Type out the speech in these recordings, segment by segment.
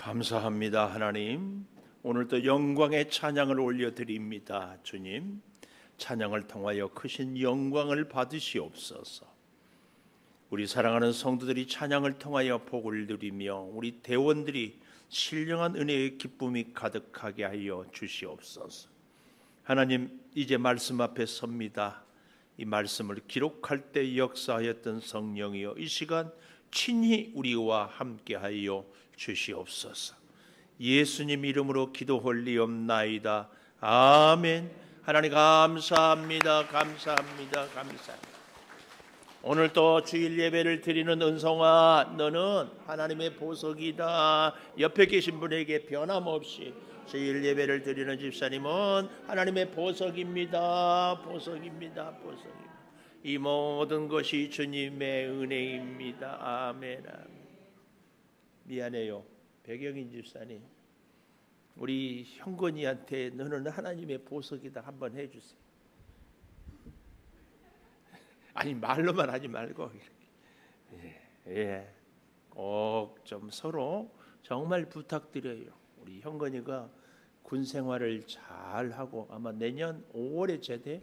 감사합니다. 하나님, 오늘도 영광의 찬양을 올려드립니다. 주님, 찬양을 통하여 크신 영광을 받으시옵소서. 우리 사랑하는 성도들이 찬양을 통하여 복을 누리며 우리 대원들이 신령한 은혜의 기쁨이 가득하게 하여 주시옵소서. 하나님, 이제 말씀 앞에 섭니다. 이 말씀을 기록할 때 역사하였던 성령이여, 이 시간 친히 우리와 함께하여 주시옵소서. 예수님 이름으로 기도홀리옵나이다. 아멘. 하나님 감사합니다. 감사합니다. 감사합니다. 오늘 또 주일 예배를 드리는 은성아, 너는 하나님의 보석이다. 옆에 계신 분에게 변함없이 주일 예배를 드리는 집사님은 하나님의 보석입니다. 보석입니다. 보석입니다. 이 모든 것이 주님의 은혜입니다. 아멘. 아멘. 미안해요, 백영인 집사님. 우리 형건이한테 너는 하나님의 보석이다 한번 해주세요. 아니, 말로만 하지 말고 꼭 좀 서로 정말 부탁드려요. 우리 형건이가 군 생활을 잘 하고 아마 내년 5월에 제대.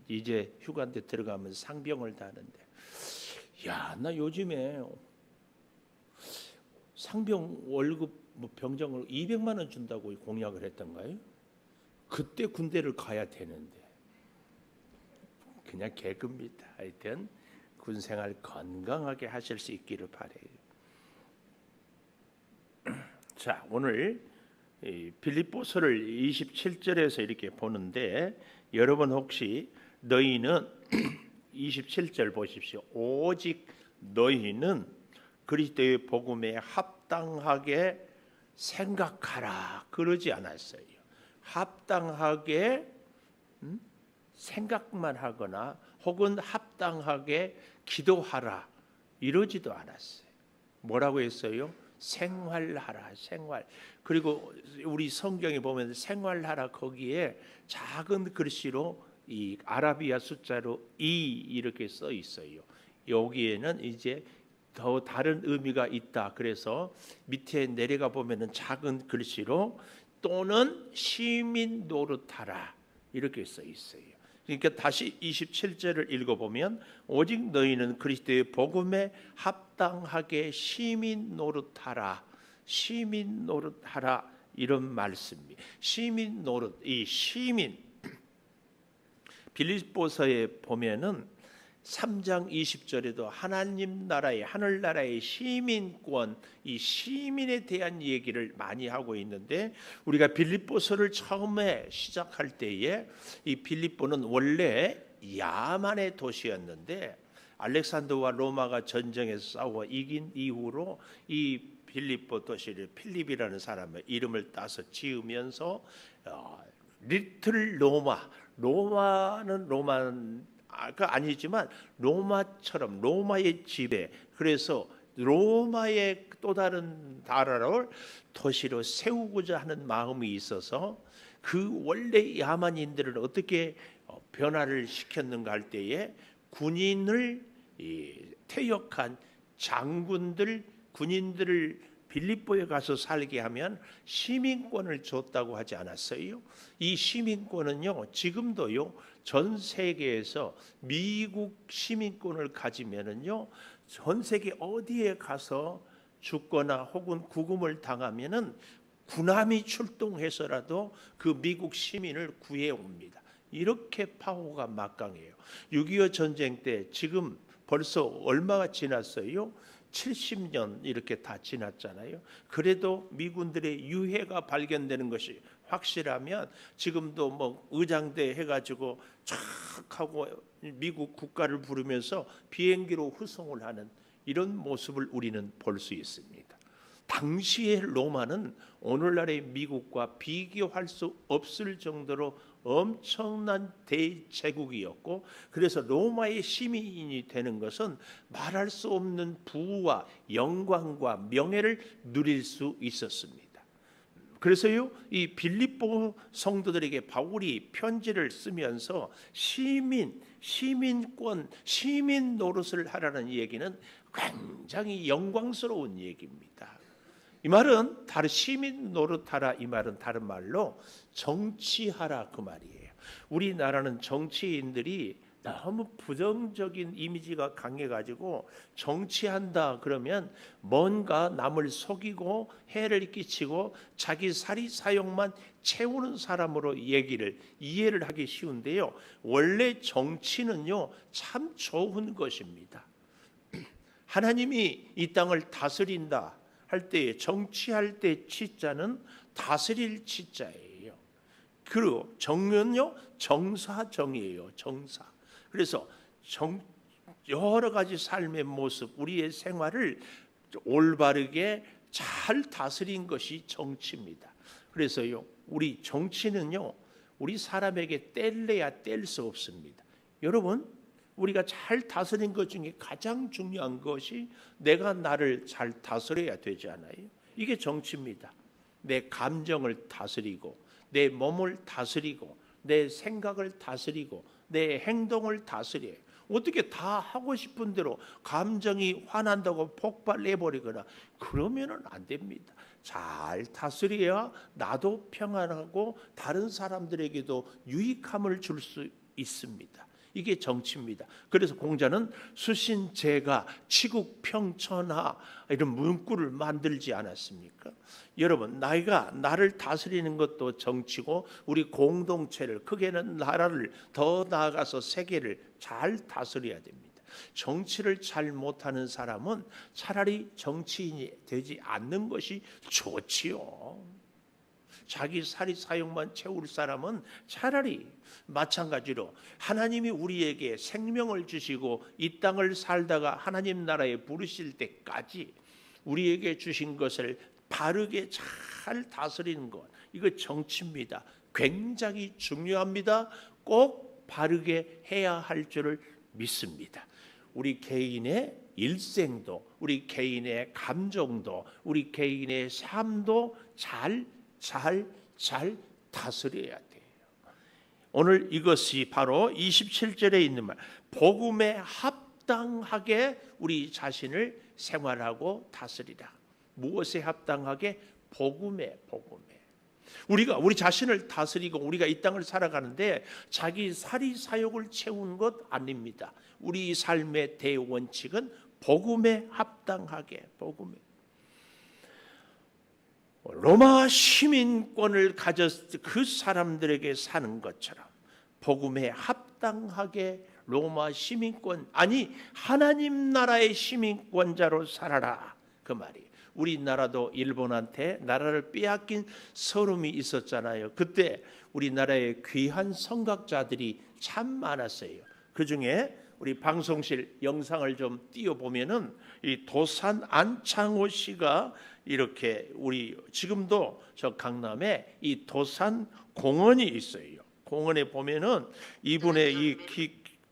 이제 휴가인데 들어가면 상병을 다는데, 야, 나 요즘에 상병 월급 병장으로 200만 원 준다고 공약을 했던가요? 그때 군대를 가야 되는데 그냥 개그입니다. 하여튼 군생활 건강하게 하실 수 있기를 바라요. 자, 오늘 빌립보서를 27절에서 이렇게 보는데, 여러분 혹시 너희는 27절 보십시오. 오직 너희는 그리스도의 복음에 합당하게 생각하라 그러지 않았어요. 합당하게 생각만 하거나 혹은 합당하게 기도하라 이러지도 않았어요. 뭐라고 했어요? 생활하라. 생활. 그리고 우리 성경에 보면 생활하라 거기에 작은 글씨로 이 아라비아 숫자로 이렇게 써 있어요. 여기에는 이제 더 다른 의미가 있다. 그래서 밑에 내려가 보면은 작은 글씨로 또는 시민 노릇하라 이렇게 써 있어요. 그러니까 다시 27절을 읽어보면 오직 너희는 그리스도의 복음에 합당하게 시민 노릇하라. 시민 노릇하라 이런 말씀이. 시민 노릇, 이 시민 빌립보서에 보면은 3장 20절에도 하나님 나라의 하늘나라의 시민권, 이 시민에 대한 얘기를 많이 하고 있는데, 우리가 빌립보서를 처음에 시작할 때에 이 빌립보는 원래 야만의 도시였는데 알렉산더와 로마가 전쟁에서 싸워 이긴 이후로 이 빌립보 도시를 필립이라는 사람의 이름을 따서 지으면서 리틀 로마, 로마는 아니지만 로마처럼 로마의 지배, 그래서 로마의 또 다른 나라를 도시로 세우고자 하는 마음이 있어서 그 원래 야만인들을 어떻게 변화를 시켰는가 할 때에 군인을 퇴역한 장군들, 군인들을 빌립보에 가서 살게 하면 시민권을 줬다고 하지 않았어요? 이 시민권은요, 지금도요, 전 세계에서 미국 시민권을 가지면은요, 전 세계 어디에 가서 죽거나 혹은 구금을 당하면은 군함이 출동해서라도 그 미국 시민을 구해옵니다. 이렇게 파워가 막강해요. 6.25 전쟁 때 지금 벌써 얼마가 지났어요? 70년 이렇게 다 지났잖아요. 그래도 미군들의 유해가 발견되는 것이 확실하면 지금도 뭐 의장대 해가지고 촥 하고 미국 국가를 부르면서 비행기로 후송을 하는 이런 모습을 우리는 볼 수 있습니다. 당시의 로마는 오늘날의 미국과 비교할 수 없을 정도로 엄청난 대제국이었고, 그래서 로마의 시민이 되는 것은 말할 수 없는 부와 영광과 명예를 누릴 수 있었습니다. 그래서요, 이 빌립보 성도들에게 바울이 편지를 쓰면서 시민권, 시민 노릇을 하라는 얘기는 굉장히 영광스러운 얘기입니다. 이 말은 다른 시민 노릇하라 이 말은 다른 말로 정치하라 그 말이에요. 우리나라는 정치인들이 너무 부정적인 이미지가 강해가지고 정치한다 그러면 뭔가 남을 속이고 해를 끼치고 자기 사리사욕만 채우는 사람으로 이해를 하기 쉬운데요. 원래 정치는요 참 좋은 것입니다. 하나님이 이 땅을 다스린다 할 때 정치할 때 치자는 다스릴 치자예요. 그리고 정은요 정사정이에요. 정사. 그래서 여러 가지 삶의 모습, 우리의 생활을 올바르게 잘 다스린 것이 정치입니다. 그래서요, 우리 정치는요, 우리 사람에게 뗄래야 뗄 수 없습니다. 여러분, 우리가 잘 다스린 것 중에 가장 중요한 것이 내가 나를 잘 다스려야 되지 않아요? 이게 정치입니다. 내 감정을 다스리고, 내 몸을 다스리고, 내 생각을 다스리고, 내 행동을 다스려요. 어떻게 다 하고 싶은 대로 감정이 화난다고 폭발해버리거나 그러면은 안 됩니다. 잘 다스려야 나도 평안하고 다른 사람들에게도 유익함을 줄 수 있습니다. 이게 정치입니다. 그래서 공자는 수신제가 치국평천하 이런 문구를 만들지 않았습니까? 여러분, 나를 다스리는 것도 정치고 우리 공동체를, 크게는 나라를, 더 나아가서 세계를 잘 다스려야 됩니다. 정치를 잘 못하는 사람은 차라리 정치인이 되지 않는 것이 좋지요. 자기 사리사욕만 채울 사람은 차라리 마찬가지로 하나님이 우리에게 생명을 주시고 이 땅을 살다가 하나님 나라에 부르실 때까지 우리에게 주신 것을 바르게 잘 다스리는 것, 이거 정치입니다. 굉장히 중요합니다. 꼭 바르게 해야 할 줄을 믿습니다. 우리 개인의 일생도, 우리 개인의 감정도, 우리 개인의 삶도 잘 다스려야 돼요. 오늘 이것이 바로 27절에 있는 말, 복음에 합당하게 우리 자신을 생활하고 다스리라. 무엇에 합당하게? 복음에. 우리가 우리 자신을 다스리고 우리가 이 땅을 살아가는데 자기 사리사욕을 채우는 것 아닙니다. 우리 삶의 대원칙은 복음에 합당하게, 복음에. 로마 시민권을 가졌을 그 사람들에게 사는 것처럼 복음에 합당하게 로마 시민권, 아니 하나님 나라의 시민권자로 살아라 그 말이에요. 우리나라도 일본한테 나라를 빼앗긴 서름이 있었잖아요. 그때 우리나라에 귀한 성각자들이 참 많았어요. 그 중에 우리 방송실 영상을 좀 띄워보면은 이 도산 안창호 씨가 이렇게 우리 지금도 저 강남에 이 도산 공원이 있어요. 공원에 보면은 이분의 이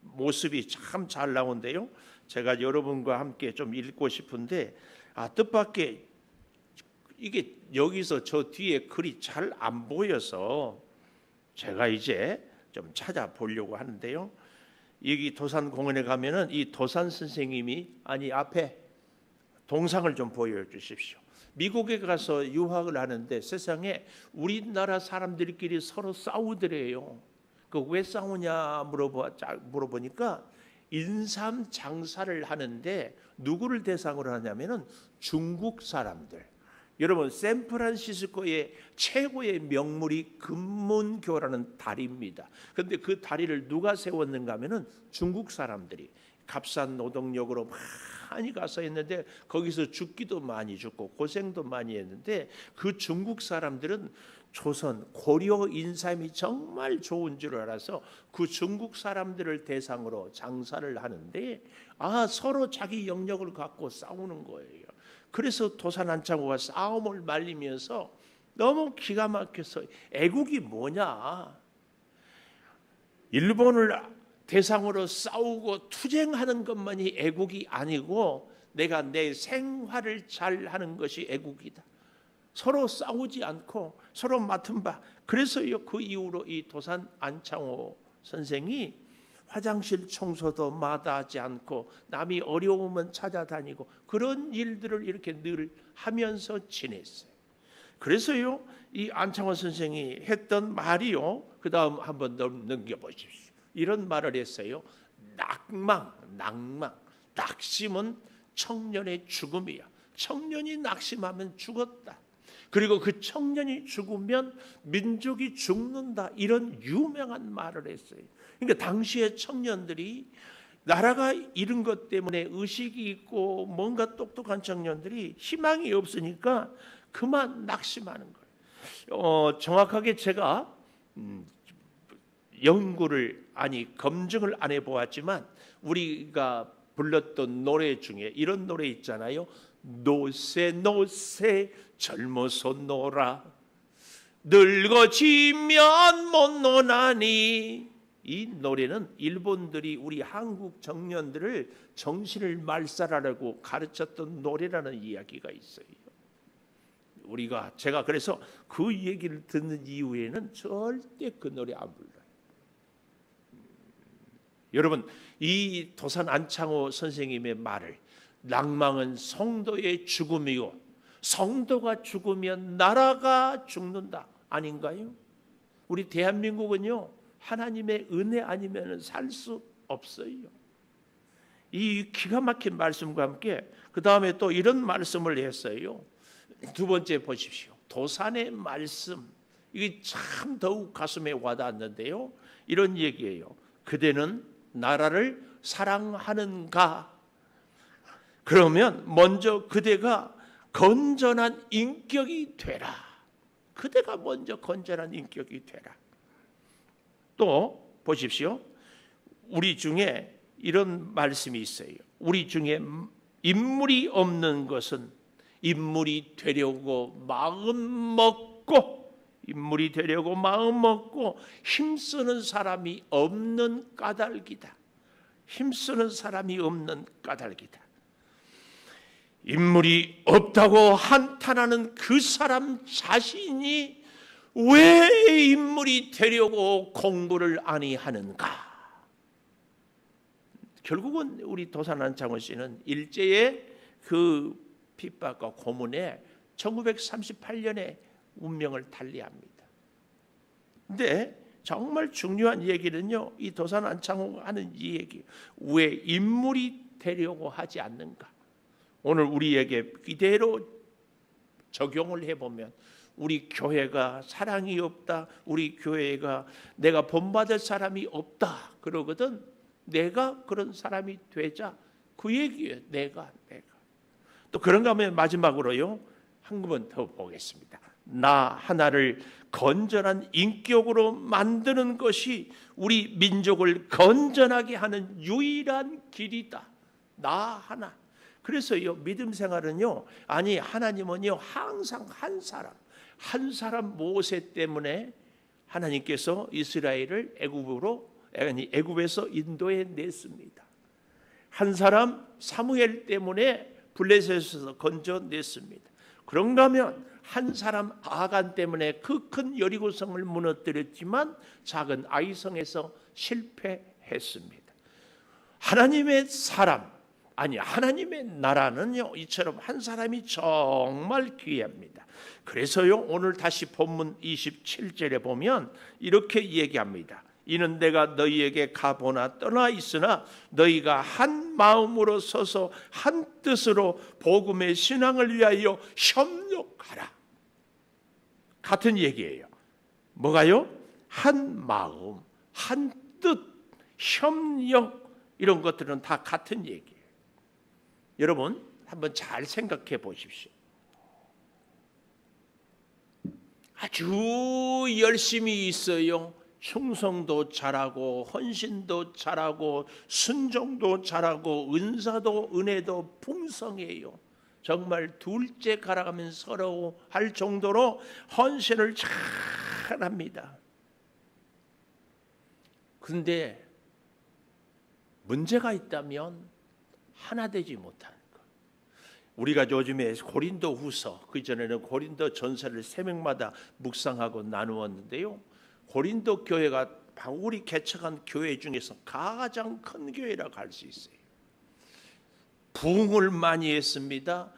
모습이 참 잘 나온대요. 제가 여러분과 함께 좀 읽고 싶은데 뜻밖의 이게 여기서 저 뒤에 글이 잘 안 보여서 제가 이제 좀 찾아보려고 하는데요. 여기 도산공원에 가면은 이 도산 선생님이 앞에 동상을 좀 보여주십시오. 미국에 가서 유학을 하는데 세상에 우리나라 사람들끼리 서로 싸우더래요. 그 왜 싸우냐 물어보니까 인삼 장사를 하는데 누구를 대상으로 하냐면은 중국 사람들. 여러분, 샌프란시스코의 최고의 명물이 금문교라는 다리입니다. 그런데 그 다리를 누가 세웠는가 하면은 중국 사람들이 값싼 노동력으로 많이 가서 했는데 거기서 죽기도 많이 죽고 고생도 많이 했는데 그 중국 사람들은 조선 고려 인삼이 정말 좋은 줄 알아서 그 중국 사람들을 대상으로 장사를 하는데 서로 자기 영역을 갖고 싸우는 거예요. 그래서 도산 안창호가 싸움을 말리면서 너무 기가 막혀서 애국이 뭐냐? 일본을 대상으로 싸우고 투쟁하는 것만이 애국이 아니고 내가 내 생활을 잘 하는 것이 애국이다. 서로 싸우지 않고 서로 맡은 바. 그래서 그 이후로 이 도산 안창호 선생이 화장실 청소도 마다하지 않고 남이 어려우면 찾아다니고 그런 일들을 이렇게 늘 하면서 지냈어요. 그래서요, 이 안창호 선생이 했던 말이요, 그 다음 한번 넘겨보십시오. 이런 말을 했어요. 낭망, 낙심은 청년의 죽음이야. 청년이 낙심하면 죽었다. 그리고 그 청년이 죽으면 민족이 죽는다. 이런 유명한 말을 했어요. 그러니까 당시의 청년들이 나라가 잃은 것 때문에 의식이 있고 뭔가 똑똑한 청년들이 희망이 없으니까 그만 낙심하는 거예요. 정확하게 제가 연구를 검증을 안 해보았지만 우리가 불렀던 노래 중에 이런 노래 있잖아요. 노세 노세 젊어서 놀아 늙어지면 못 노나니. 이 노래는 일본들이 우리 한국 청년들을 정신을 말살하라고 가르쳤던 노래라는 이야기가 있어요. 제가 그래서 그 얘기를 듣는 이후에는 절대 그 노래 안 불러요. 여러분, 이 도산 안창호 선생님의 말을 낭망은 성도의 죽음이요 성도가 죽으면 나라가 죽는다 아닌가요? 우리 대한민국은요 하나님의 은혜 아니면 살 수 없어요. 이 기가 막힌 말씀과 함께 그 다음에 또 이런 말씀을 했어요. 두 번째 보십시오. 도산의 말씀, 이게 참 더욱 가슴에 와닿았는데요. 이런 얘기예요. 그대는 나라를 사랑하는가? 그러면 먼저 그대가 건전한 인격이 되라. 그대가 먼저 건전한 인격이 되라. 또 보십시오. 우리 중에 이런 말씀이 있어요. 우리 중에 인물이 없는 것은 인물이 되려고 마음 먹고 힘쓰는 사람이 없는 까닭이다. 힘쓰는 사람이 없는 까닭이다. 인물이 없다고 한탄하는 그 사람 자신이 왜 인물이 되려고 공부를 아니하는가? 결국은 우리 도산 안창호 씨는 일제의 그 핍박과 고문에 1938년에 운명을 달리합니다. 근데 정말 중요한 얘기는요, 이 도산 안창호가 하는 이 얘기, 왜 인물이 되려고 하지 않는가? 오늘 우리에게 이대로 적용을 해보면 우리 교회가 사랑이 없다, 우리 교회가 내가 본받을 사람이 없다 그러거든. 내가 그런 사람이 되자, 그 얘기예요. 내가 또 그런가 하면 마지막으로요 한 번 더 보겠습니다. 나 하나를 건전한 인격으로 만드는 것이 우리 민족을 건전하게 하는 유일한 길이다. 나 하나. 그래서요 믿음 생활은요, 하나님은요 항상 한 사람 모세 때문에 하나님께서 이스라엘을 애굽에서 인도해 냈습니다. 한 사람 사무엘 때문에 블레셋에서 건져냈습니다. 그런가 하면 한 사람 아간 때문에 그 큰 여리고성을 무너뜨렸지만 작은 아이성에서 실패했습니다. 하나님의 하나님의 나라는요 이처럼 한 사람이 정말 귀합니다. 그래서요 오늘 다시 본문 27절에 보면 이렇게 얘기합니다. 이는 내가 너희에게 가보나 떠나 있으나 너희가 한 마음으로 서서 한 뜻으로 복음의 신앙을 위하여 협력하라. 같은 얘기예요. 뭐가요? 한 마음, 한 뜻, 협력, 이런 것들은 다 같은 얘기예요. 여러분 한번 잘 생각해 보십시오. 아주 열심히 있어요. 충성도 잘하고 헌신도 잘하고 순종도 잘하고 은혜도 풍성해요. 정말 둘째 가라가면 서러워할 정도로 헌신을 잘합니다. 그런데 문제가 있다면 하나 되지 못하는 것. 우리가 요즘에 고린도후서, 그 전에는 고린도 전서를 새벽마다 묵상하고 나누었는데요. 고린도 교회가 바울이 개척한 교회 중에서 가장 큰 교회라고 할 수 있어요. 부흥을 많이 했습니다.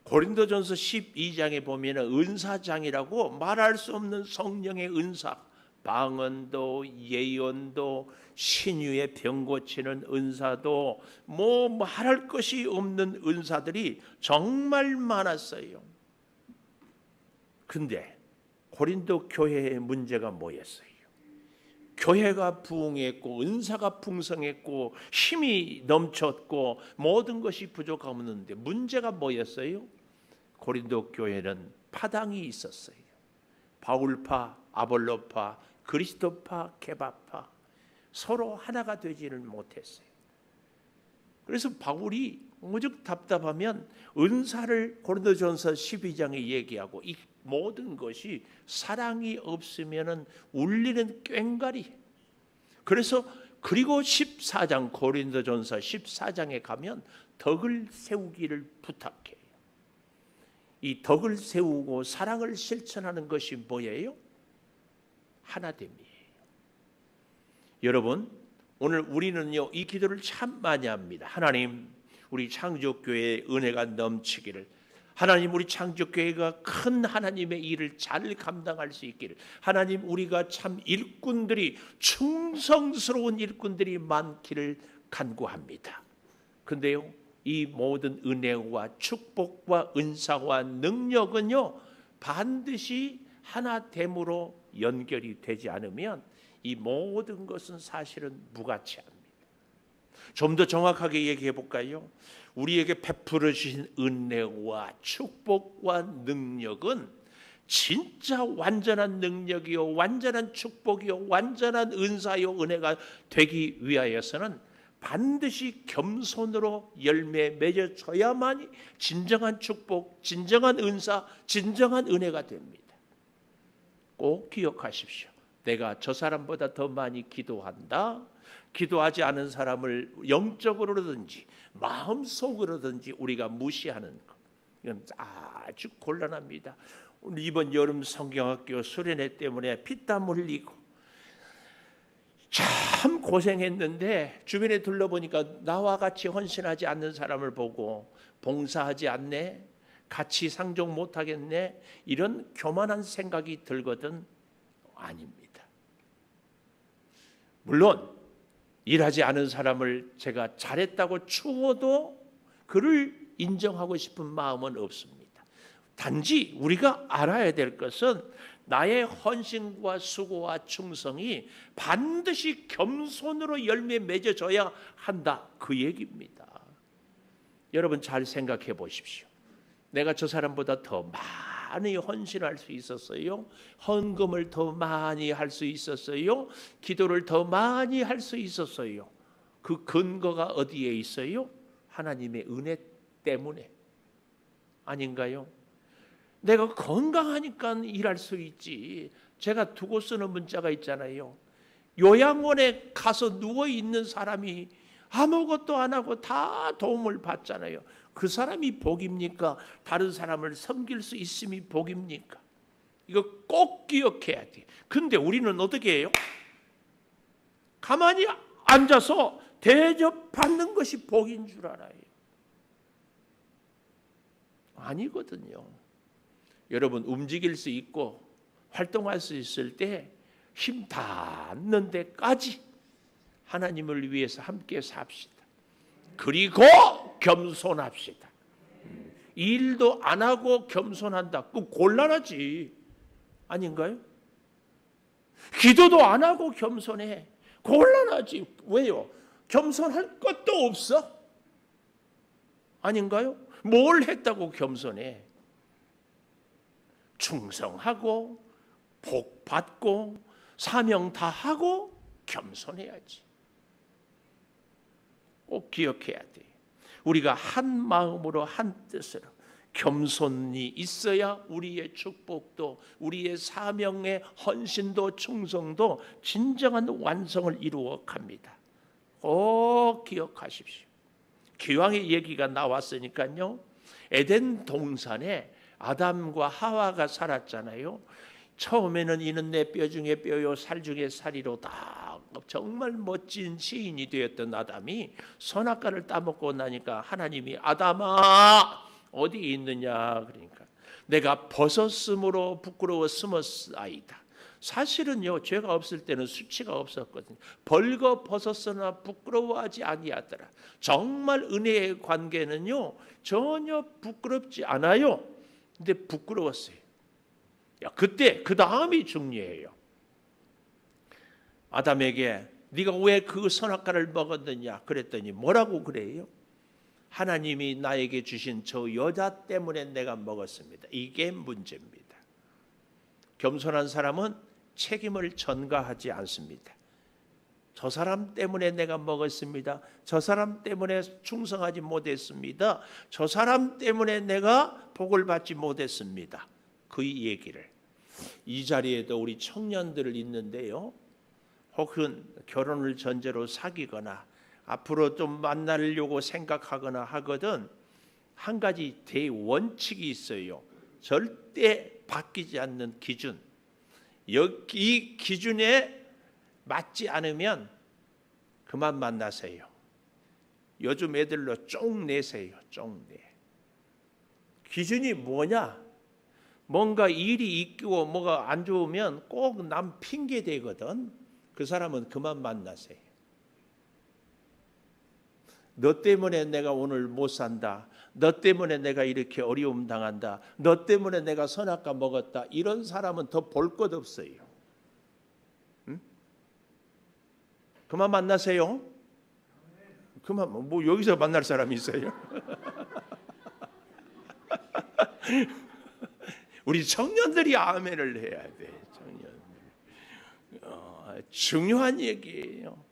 고린도전서 12장에 보면 은사장이라고 말할 수 없는 성령의 은사, 방언도 예언도 신유의 병 고치는 은사도 뭐 말할 것이 없는 은사들이 정말 많았어요. 근데 고린도 교회의 문제가 뭐였어요? 교회가 부흥했고 은사가 풍성했고 힘이 넘쳤고 모든 것이 부족하는데 문제가 뭐였어요? 고린도 교회는 파당이 있었어요. 바울파, 아볼로파, 그리스도파, 케바파 서로 하나가 되지를 못했어요. 그래서 바울이 오죽 답답하면 은사를 고린도전서 12장에 얘기하고 이 모든 것이 사랑이 없으면은 울리는 꽹과리. 그래서 그리고 14장 고린도전서 14장에 가면 덕을 세우기를 부탁해요. 이 덕을 세우고 사랑을 실천하는 것이 뭐예요? 하나됨이에요. 여러분, 오늘 우리는요 이 기도를 참 많이 합니다. 하나님, 우리 창조교회의 은혜가 넘치기를, 하나님 우리 창조교회가 큰 하나님의 일을 잘 감당할 수 있기를, 하나님 우리가 참 일꾼들이 충성스러운 일꾼들이 많기를 간구합니다. 근데요 이 모든 은혜와 축복과 은사와 능력은요 반드시 하나됨으로 연결이 되지 않으면 이 모든 것은 사실은 무가치합니다. 좀 더 정확하게 얘기해 볼까요? 우리에게 베풀어 주신 은혜와 축복과 능력은 진짜 완전한 능력이요, 완전한 축복이요, 완전한 은사요, 은혜가 되기 위하여서는 반드시 겸손으로 열매 맺어져야만이 진정한 축복, 진정한 은사, 진정한 은혜가 됩니다. 꼭 기억하십시오. 내가 저 사람보다 더 많이 기도한다. 기도하지 않은 사람을 영적으로든지 마음속으로든지 우리가 무시하는 것, 이건 아주 곤란합니다. 이번 여름 성경학교 수련회 때문에 피땀 흘리고 참 고생했는데 주변에 둘러보니까 나와 같이 헌신하지 않는 사람을 보고 봉사하지 않네, 같이 상종 못하겠네, 이런 교만한 생각이 들거든. 아닙니다. 물론 일하지 않은 사람을 제가 잘했다고 추워도 그를 인정하고 싶은 마음은 없습니다. 단지 우리가 알아야 될 것은 나의 헌신과 수고와 충성이 반드시 겸손으로 열매 맺어져야 한다, 그 얘기입니다. 여러분 잘 생각해 보십시오. 내가 저 사람보다 더 많이 헌신할 수 있었어요? 헌금을 더 많이 할 수 있었어요? 기도를 더 많이 할 수 있었어요? 그 근거가 어디에 있어요? 하나님의 은혜 때문에 아닌가요? 내가 건강하니까 일할 수 있지. 제가 두고 쓰는 문자가 있잖아요. 요양원에 가서 누워있는 사람이 아무것도 안 하고 다 도움을 받잖아요. 그 사람이 복입니까? 다른 사람을 섬길 수 있음이 복입니까? 이거 꼭 기억해야 돼. 근데 우리는 어떻게 해요? 가만히 앉아서 대접받는 것이 복인 줄 알아요. 아니거든요. 여러분 움직일 수 있고 활동할 수 있을 때 힘 닿는 데까지 하나님을 위해서 함께 삽시다. 그리고 겸손합시다. 일도 안 하고 겸손한다. 그 곤란하지. 아닌가요? 기도도 안 하고 겸손해. 곤란하지. 왜요? 겸손할 것도 없어. 아닌가요? 뭘 했다고 겸손해? 충성하고 복 받고 사명 다하고 겸손해야지. 꼭 기억해야 돼. 우리가 한 마음으로 한 뜻으로 겸손이 있어야 우리의 축복도 우리의 사명의 헌신도 충성도 진정한 완성을 이루어 갑니다. 꼭 기억하십시오. 기왕의 얘기가 나왔으니까요. 에덴 동산에 아담과 하와가 살았잖아요. 처음에는 이는 내 뼈 중에 뼈요 살 중에 살이로다 정말 멋진 시인이 되었던 아담이 선악과를 따먹고 나니까 하나님이 아담아 어디 있느냐 그러니까 내가 벗었으므로 부끄러워 숨었아이다. 사실은요 죄가 없을 때는 수치가 없었거든요. 벌거 벗었으나 부끄러워하지 아니하더라. 정말 은혜의 관계는요 전혀 부끄럽지 않아요. 근데 부끄러웠어요. 그때 그 다음이 중요해요. 아담에게 네가 왜 그 선악과를 먹었느냐 그랬더니 뭐라고 그래요? 하나님이 나에게 주신 저 여자 때문에 내가 먹었습니다. 이게 문제입니다. 겸손한 사람은 책임을 전가하지 않습니다. 저 사람 때문에 내가 먹었습니다. 저 사람 때문에 충성하지 못했습니다. 저 사람 때문에 내가 복을 받지 못했습니다. 그 얘기를 이 자리에도 우리 청년들 있는데요. 혹은 결혼을 전제로 사귀거나 앞으로 좀 만나려고 생각하거나 하거든 한 가지 대원칙이 있어요. 절대 바뀌지 않는 기준. 이 기준에 맞지 않으면 그만 만나세요. 요즘 애들로 쪽내세요. 쪽내. 기준이 뭐냐? 뭔가 일이 있고 뭐가 안 좋으면 꼭 남 핑계 대거든. 그 사람은 그만 만나세요. 너 때문에 내가 오늘 못 산다. 너 때문에 내가 이렇게 어려움 당한다. 너 때문에 내가 선악과 먹었다. 이런 사람은 더 볼 것 없어요. 응? 그만 만나세요. 그만 뭐 여기서 만날 사람이 있어요? 우리 청년들이 아멘을 해야 돼. 청년들. 중요한 얘기예요.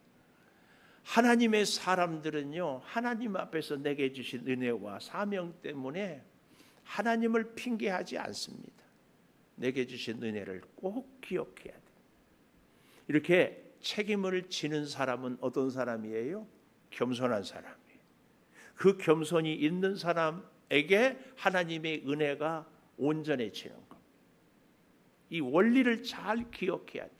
하나님의 사람들은요 하나님 앞에서 내게 주신 은혜와 사명 때문에 하나님을 핑계하지 않습니다. 내게 주신 은혜를 꼭 기억해야 돼. 이렇게 책임을 지는 사람은 어떤 사람이에요? 겸손한 사람이에요. 그 겸손이 있는 사람에게 하나님의 은혜가 온전해지는 것. 이 원리를 잘 기억해야 돼.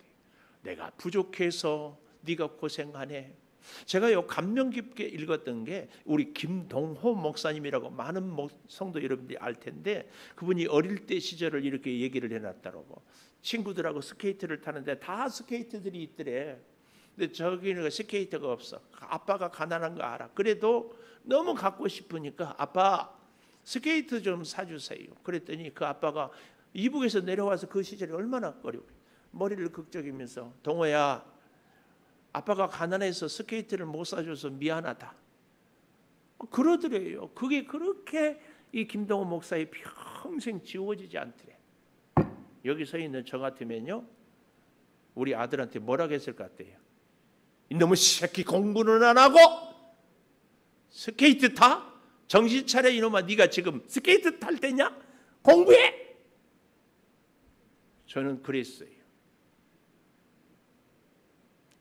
내가 부족해서 네가 고생하네. 제가요 감명 깊게 읽었던 게 우리 김동호 목사님이라고 많은 성도 여러분들이 알 텐데 그분이 어릴 때 시절을 이렇게 얘기를 해놨더라고. 친구들하고 스케이트를 타는데 다 스케이트들이 있더래. 근데 저기는 스케이트가 없어. 아빠가 가난한 거 알아. 그래도 너무 갖고 싶으니까 아빠 스케이트 좀 사주세요. 그랬더니 그 아빠가 이북에서 내려와서 그 시절이 얼마나 어려워. 머리를 극적이면서 동호야 아빠가 가난해서 스케이트를 못 사줘서 미안하다. 그러더래요. 그게 그렇게 이 김동호 목사의 평생 지워지지 않더래. 여기 서 있는 저 같으면요 우리 아들한테 뭐라고 했을 것 같아요? 이놈의 새끼 공부는 안 하고 스케이트 타? 정신 차려 이놈아. 네가 지금 스케이트 탈 때냐? 공부해. 저는 그랬어요.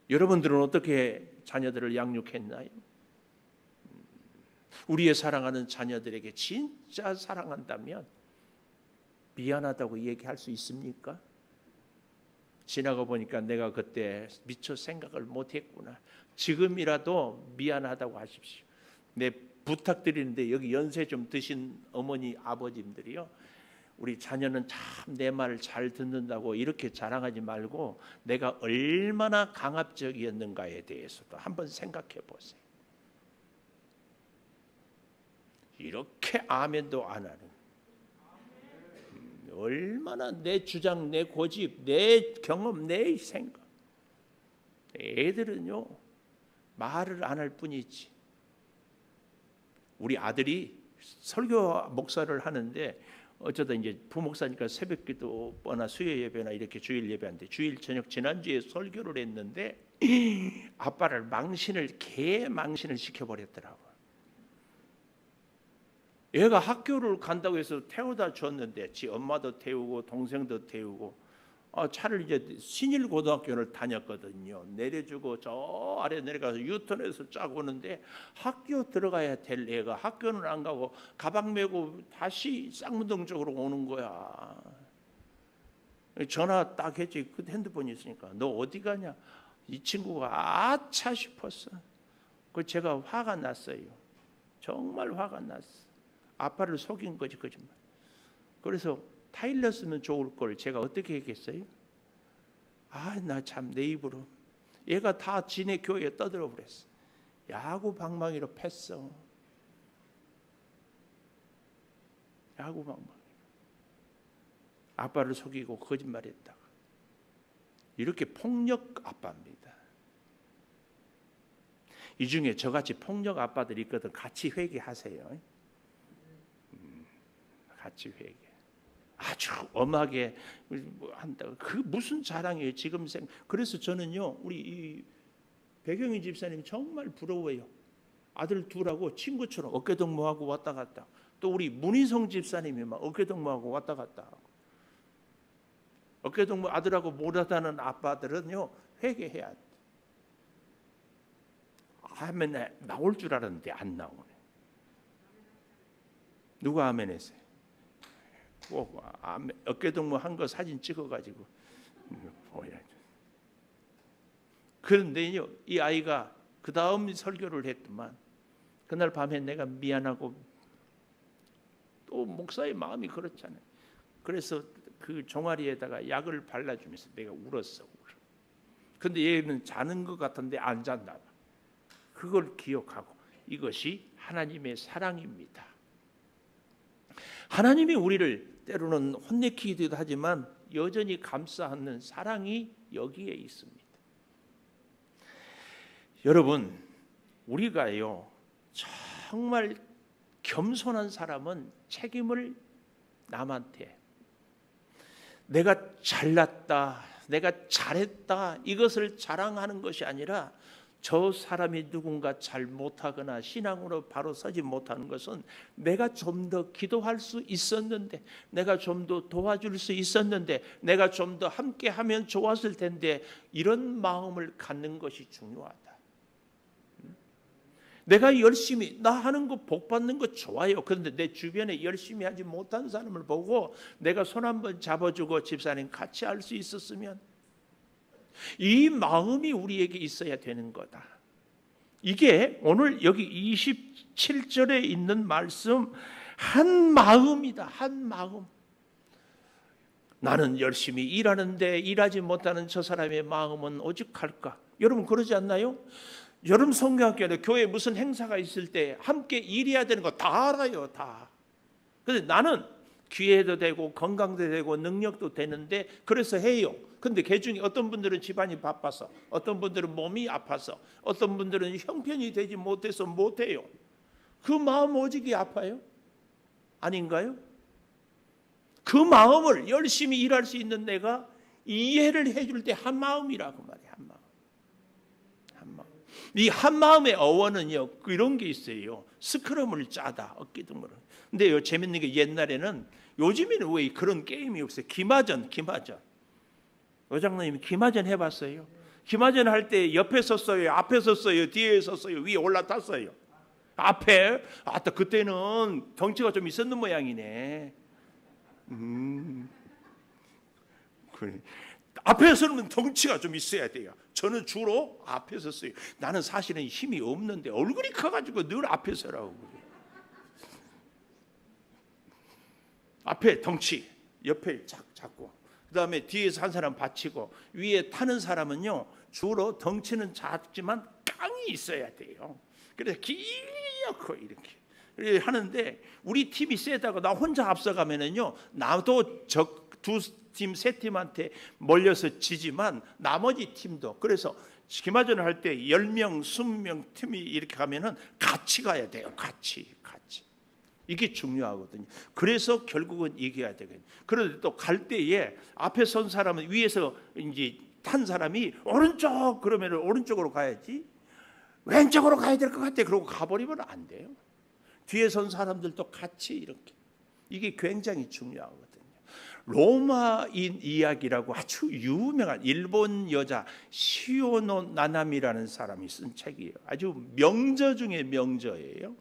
여러분들은 어떻게 자녀들을 양육했나요? 우리의 사랑하는 자녀들에게 진짜 사랑한다면 미안하다고 얘기할 수 있습니까? 지나가 보니까 내가 그때 미처 생각을 못했구나. 지금이라도 미안하다고 하십시오. 내 부탁드리는데 여기 연세 좀 드신 어머니 아버님들이요. 우리 자녀는 참 내 말을 잘 듣는다고 이렇게 자랑하지 말고 내가 얼마나 강압적이었는가에 대해서도 한번 생각해 보세요. 이렇게 아멘도 안 하는 얼마나 내 주장, 내 고집, 내 경험, 내 생각. 애들은요 말을 안 할 뿐이지. 우리 아들이 설교 목사를 하는데 어쩌다 이제 부목사니까 새벽기도나 수요 예배나 이렇게 주일 예배하는데 주일 저녁 지난주에 설교를 했는데 아빠를 개 망신을 시켜버렸더라고. 얘가 학교를 간다고 해서 태워다 줬는데 지 엄마도 태우고 동생도 태우고 차를 이제 신일고등학교를 다녔거든요. 내려주고 저 아래 내려가서 유턴해서 쫙 오는데 학교 들어가야 될 애가 학교는 안 가고 가방 메고 다시 쌍문동 쪽으로 오는 거야. 전화 딱 했지. 그 핸드폰이 있으니까 너 어디 가냐? 이 친구가 아차 싶었어. 그 제가 화가 났어요. 정말 화가 났어. 아빠를 속인 거지, 거짓말. 그래서 타일렀으면 좋을 걸 제가 어떻게 했겠어요? 나 참 내 입으로. 얘가 다 지네 교회에 떠들어 버렸어. 야구 방망이로 팼어. 야구 방망이. 아빠를 속이고 거짓말했다가 이렇게 폭력 아빠입니다. 이 중에 저같이 폭력 아빠들이 있거든. 같이 회개하세요. 같이 회개. 아주 엄하게 한다. 그 무슨 자랑이에요 지금 그래서 저는요 우리 이 배경희 집사님 정말 부러워요. 아들 둘하고 친구처럼 어깨동무하고 왔다 갔다. 또 우리 문희성 집사님이 막 어깨동무하고 왔다 갔다 하고. 어깨동무 아들하고 못하다는 아빠들은요 회개해야 돼. 아멘 나올 줄 알았는데 안 나오네. 누가 아멘 했어요? 꼭 어깨동무 한 거 사진 찍어가지고 보여야죠. 그런데요 이 아이가 그 다음 설교를 했더만 그날 밤에 내가 미안하고 또 목사의 마음이 그렇잖아요. 그래서 그 종아리에다가 약을 발라주면서 내가 울었어. 근데 얘는 자는 것 같은데 안 잤나 봐. 그걸 기억하고 이것이 하나님의 사랑입니다. 하나님이 우리를 때로는 혼내키기도 하지만 여전히 감싸 안는 사랑이 여기에 있습니다. 여러분 우리가요 정말 겸손한 사람은 책임을 남한테 내가 잘났다, 내가 잘했다 이것을 자랑하는 것이 아니라 저 사람이 누군가 잘 못하거나 신앙으로 바로 서지 못하는 것은 내가 좀 더 기도할 수 있었는데, 내가 좀 더 도와줄 수 있었는데, 내가 좀 더 함께하면 좋았을 텐데, 이런 마음을 갖는 것이 중요하다. 내가 열심히 나 하는 거 복 받는 거 좋아요. 그런데 내 주변에 열심히 하지 못한 사람을 보고 내가 손 한번 잡아주고 집사님 같이 할 수 있었으면, 이 마음이 우리에게 있어야 되는 거다. 이게 오늘 여기 27절에 있는 말씀, 한 마음이다. 한 마음. 나는 열심히 일하는데 일하지 못하는 저 사람의 마음은 오죽할까? 여러분 그러지 않나요? 여름 성경학교에 교회에 무슨 행사가 있을 때 함께 일해야 되는 거 다 알아요. 다. 근데 나는 기회도 되고 건강도 되고 능력도 되는데 그래서 해요. 근데 그 중에 어떤 분들은 집안이 바빠서, 어떤 분들은 몸이 아파서, 어떤 분들은 형편이 되지 못해서 못해요. 그 마음 오직이 아파요? 아닌가요? 그 마음을 열심히 일할 수 있는 내가 이해를 해줄 때 한 마음이라고 말이에요. 한 마음. 한 마음. 이 한 마음의 어원은요 이런 게 있어요. 스크럼을 짜다. 어깨동무를. 근데요 재밌는 게 옛날에는, 요즘에는 왜 그런 게임이 없어요. 기마전. 여장로님이 기마전 해봤어요? 기마전 할 때 옆에 섰어요? 앞에 섰어요? 뒤에 섰어요? 위에 올라탔어요? 앞에? 아따 그때는 덩치가 좀 있었는 모양이네. 그래. 앞에 서는 덩치가 좀 있어야 돼요. 저는 주로 앞에 섰어요. 나는 사실은 힘이 없는데 얼굴이 커가지고 늘 앞에 서라고 그래요. 앞에 덩치, 옆에 잡고, 그 다음에 뒤에서 한 사람 받치고, 위에 타는 사람은요 주로 덩치는 작지만 깡이 있어야 돼요. 그래서 기어코 이렇게 하는데, 우리 팀이 세다고 나 혼자 앞서가면은요 나도 두 팀, 세 팀한테 몰려서 지지만 나머지 팀도, 그래서 기마전을 할 때 10명, 20명 팀이 이렇게 가면은 같이 가야 돼요. 같이. 이게 중요하거든요. 그래서 결국은 이겨야 되거든요. 그런데 또 갈 때에 앞에 선 사람은, 위에서 이제 탄 사람이 오른쪽 그러면 오른쪽으로 가야지, 왼쪽으로 가야 될 것 같아. 그러고 가버리면 안 돼요. 뒤에 선 사람들도 같이 이렇게. 이게 굉장히 중요하거든요. 로마인 이야기라고 아주 유명한 일본 여자 시오노 나나미라는 사람이 쓴 책이에요. 아주 명저 중에 명저예요.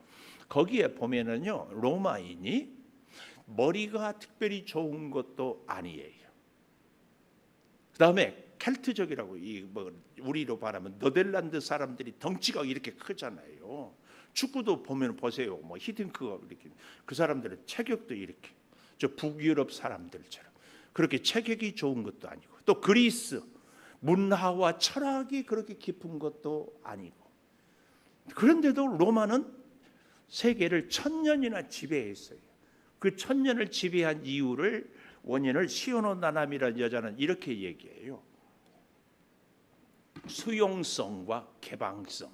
거기에 보면은요 로마인이 머리가 특별히 좋은 것도 아니에요. 그 다음에 켈트족이라고 우리로 말하면 네덜란드 사람들이 덩치가 이렇게 크잖아요. 축구도 보면 보세요. 히딩크가 이렇게 그 사람들은 체격도 이렇게 저 북유럽 사람들처럼 그렇게 체격이 좋은 것도 아니고 또 그리스 문화와 철학이 그렇게 깊은 것도 아니고 그런데도 로마는 세계를 1000년이나 지배했어요. 그 1000년을 지배한 원인을 시오노 나나미라는 여자는 이렇게 얘기해요. 수용성과 개방성.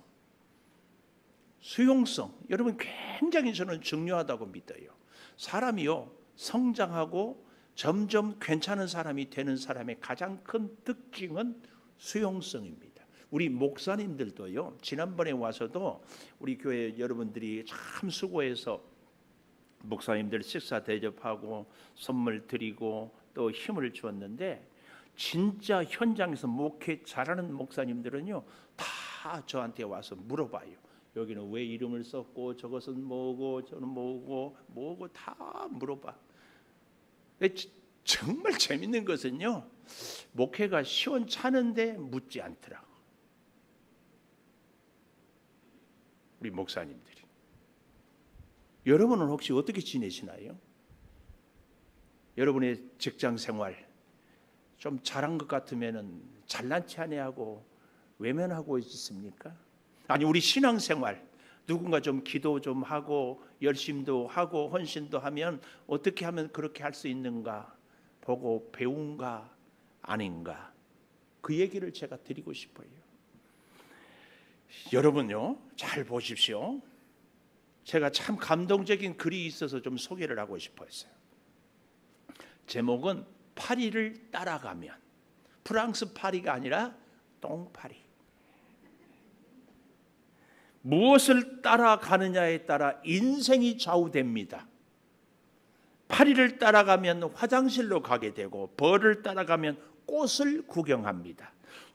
수용성, 여러분 굉장히 저는 중요하다고 믿어요. 사람이요 성장하고 점점 괜찮은 사람이 되는 사람의 가장 큰 특징은 수용성입니다. 우리 목사님들도요 지난번에 와서도 우리 교회 여러분들이 참 수고해서 목사님들 식사 대접하고 선물 드리고 또 힘을 주었는데 진짜 현장에서 목회 잘하는 목사님들은요 다 저한테 와서 물어봐요. 여기는 왜 이름을 썼고 저것은 뭐고 저는 뭐고 다 물어봐. 정말 재밌는 것은요 목회가 시원찮은데 묻지 않더라고. 우리 목사님들이. 여러분은 혹시 어떻게 지내시나요? 여러분의 직장 생활 좀 잘한 것 같으면은 잘난 체 하고 외면하고 있습니까? 아니 우리 신앙생활 누군가 좀 기도 좀 하고 열심도 하고 헌신도 하면 어떻게 하면 그렇게 할 수 있는가 보고 배운가 아닌가 그 얘기를 제가 드리고 싶어요. 여러분요 잘 보십시오. 제가 참 감동적인 글이 있어서 좀 소개를 하고 싶었어요. 제목은 파리를 따라가면, 프랑스 파리가 아니라 똥파리. 무엇을 따라가느냐에 따라 인생이 좌우됩니다. 파리를 따라가면 화장실로 가게 되고 벌을 따라가면 꽃을 구경합니다.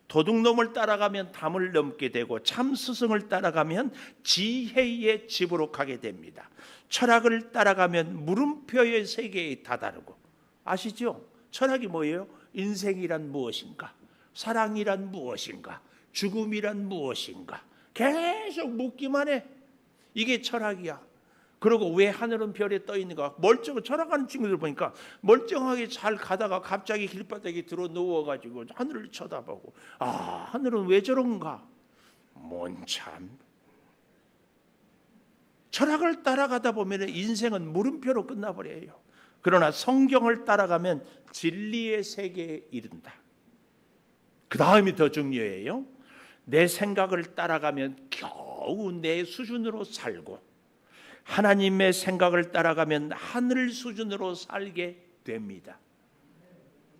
도둑놈을 따라가면 담을 넘게 되고 참스승을 따라가면 지혜의 집으로 가게 됩니다. 철학을 따라가면 물음표의 세계에 다다르고 아시죠? 철학이 뭐예요? 인생이란 무엇인가? 사랑이란 무엇인가? 죽음이란 무엇인가? 계속 묻기만 해. 이게 철학이야. 그리고 왜 하늘은 별에 떠 있는가? 철학하는 친구들 보니까 멀쩡하게 잘 가다가 갑자기 길바닥에 들어 누워가지고 하늘을 쳐다보고 하늘은 왜 저런가? 뭔 참. 철학을 따라가다 보면 인생은 물음표로 끝나버려요. 그러나 성경을 따라가면 진리의 세계에 이른다. 그 다음이 더 중요해요. 내 생각을 따라가면 겨우 내 수준으로 살고 하나님의 생각을 따라가면 하늘 수준으로 살게 됩니다.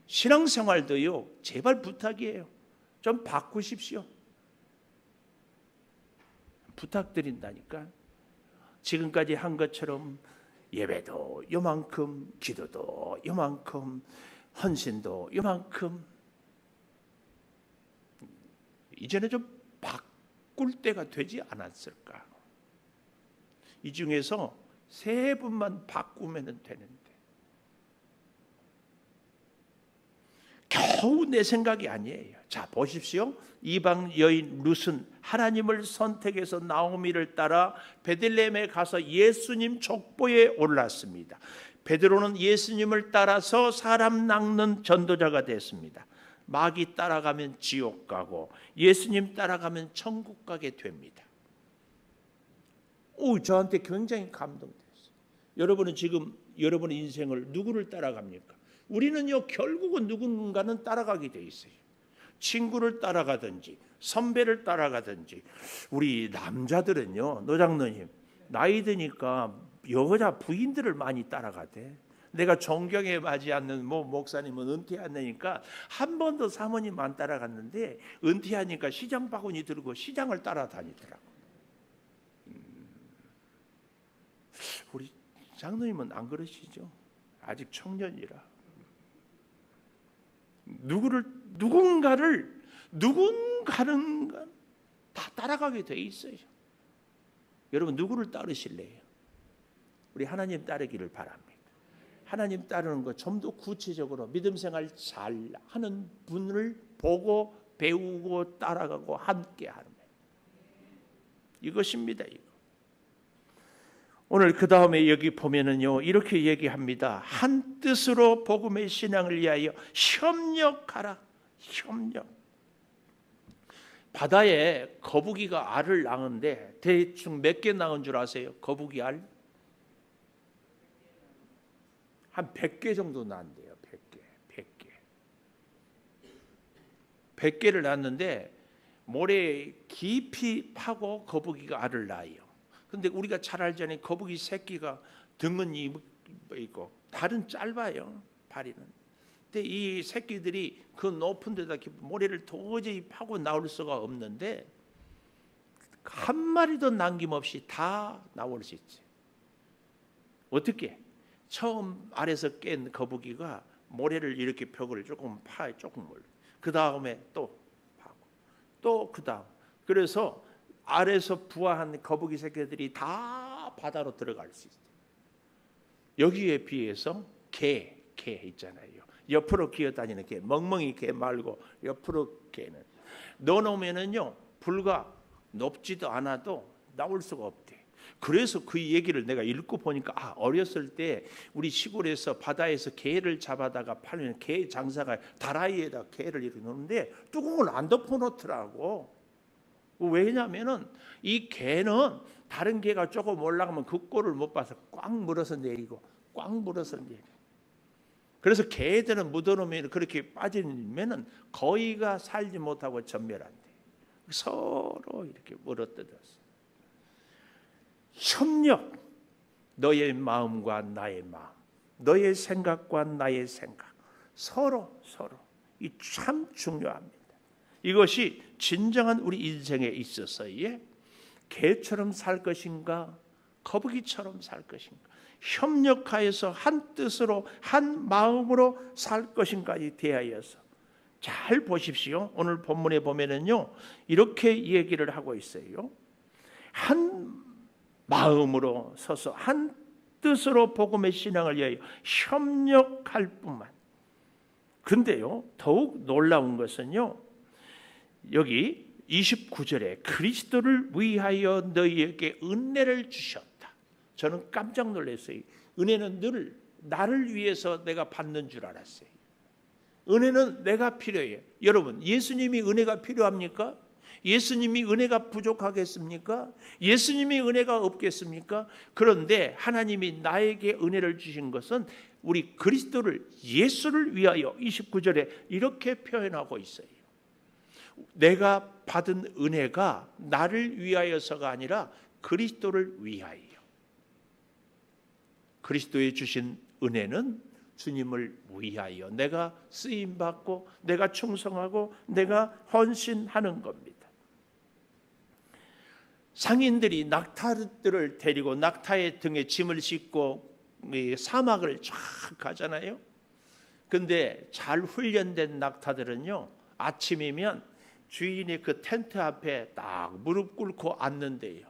신앙생활도요 제발 부탁이에요. 좀 바꾸십시오. 부탁드린다니까. 지금까지 한 것처럼 예배도 요만큼, 기도도 요만큼, 헌신도 요만큼. 이제는 좀 바꿀 때가 되지 않았을까? 이 중에서 3분만 바꾸면 되는데 겨우 내 생각이 아니에요. 자 보십시오. 이방 여인 룻은 하나님을 선택해서 나오미를 따라 베들레헴에 가서 예수님 족보에 올랐습니다. 베드로는 예수님을 따라서 사람 낚는 전도자가 됐습니다. 마귀 따라가면 지옥 가고 예수님 따라가면 천국 가게 됩니다. 저한테 굉장히 감동됐어요. 여러분은 지금 여러분의 인생을 누구를 따라갑니까? 우리는요 결국은 누군가는 따라가게 돼 있어요. 친구를 따라가든지 선배를 따라가든지. 우리 남자들은요 노장로님 나이 드니까 여자 부인들을 많이 따라가대. 내가 존경에 맞지 않는 목사님은 은퇴하니까 한 번도 사모님 안 따라갔는데 은퇴하니까 시장 바구니 들고 시장을 따라다니더라고. 우리 장로님은 안 그러시죠? 아직 청년이라. 누군가는 다 따라가게 돼 있어요. 여러분 누구를 따르실래요? 우리 하나님 따르기를 바랍니다. 하나님 따르는 거 좀 더 구체적으로 믿음 생활 잘 하는 분을 보고 배우고 따라가고 함께 하는 거예요. 이것입니다. 이거. 오늘 그 다음에 여기 보면은요 이렇게 얘기합니다. 한 뜻으로 복음의 신앙을 위하여 협력하라. 협력. 바다에 거북이가 알을 낳는데 대충 몇 개 낳은 줄 아세요? 거북이 알? 한 100개 정도 낳는데요. 100개를 낳는데 모래 깊이 파고 거북이가 알을 낳아요. 근데 우리가 잘 알잖아요. 거북이 새끼가 등은 있고 다리는 짧아요. 발이는. 근데 이 새끼들이 그 높은 데다 모래를 도저히 파고 나올 수가 없는데 한 마리도 남김없이 다 나올 수 있지. 어떻게? 처음 알에서 깬 거북이가 모래를 이렇게 벽을 조금 파요. 조금 몰. 그 다음에 또 파고 또 그 다음. 그래서 알에서 부화한 거북이 새끼들이 다 바다로 들어갈 수 있어요. 여기에 비해서 개 있잖아요. 옆으로 기어다니는 개, 멍멍이 개 말고 옆으로 개는 넣어놓으면은요 불과 높지도 않아도 나올 수가 없대. 그래서 그 얘기를 내가 읽고 보니까 어렸을 때 우리 시골에서 바다에서 개를 잡아다가 팔면 개 장사가 다라이에다 개를 이렇게 놓는데 뚜껑을 안 덮어놓더라고. 왜냐하면은 이 개는 다른 개가 조금 올라가면 그 꼴을 못 봐서 꽉 물어서 내리고 꽉 물어서 내리고. 그래서 개들은 묻어놓으면 그렇게 빠지면은 거의가 살지 못하고 전멸한대. 서로 이렇게 물어뜯었어. 협력. 너의 마음과 나의 마음, 너의 생각과 나의 생각, 서로 이 참 중요합니다. 이것이 진정한 우리 인생에 있어서의 개처럼 살 것인가 거북이처럼 살 것인가, 협력하여서 한 뜻으로 한 마음으로 살 것인가에 대하여서 잘 보십시오. 오늘 본문에 보면은요 이렇게 얘기를 하고 있어요. 한 마음으로 서서 한 뜻으로 복음의 신앙을 위하여 협력할 뿐만. 근데요 더욱 놀라운 것은요 여기 29절에 그리스도를 위하여 너희에게 은혜를 주셨다. 저는 깜짝 놀랐어요. 은혜는 늘 나를 위해서 내가 받는 줄 알았어요. 은혜는 내가 필요해요. 여러분 예수님이 은혜가 필요합니까? 예수님이 은혜가 부족하겠습니까? 예수님이 은혜가 없겠습니까? 그런데 하나님이 나에게 은혜를 주신 것은 우리 그리스도를 예수를 위하여 29절에 이렇게 표현하고 있어요. 내가 받은 은혜가 나를 위하여서가 아니라 그리스도를 위하여. 그리스도에 주신 은혜는 주님을 위하여 내가 쓰임받고 내가 충성하고 내가 헌신하는 겁니다. 상인들이 낙타들을 데리고 낙타의 등에 짐을 싣고 사막을 쫙 가잖아요. 근데 잘 훈련된 낙타들은요 아침이면 주인의 그 텐트 앞에 딱 무릎 꿇고 앉는데요.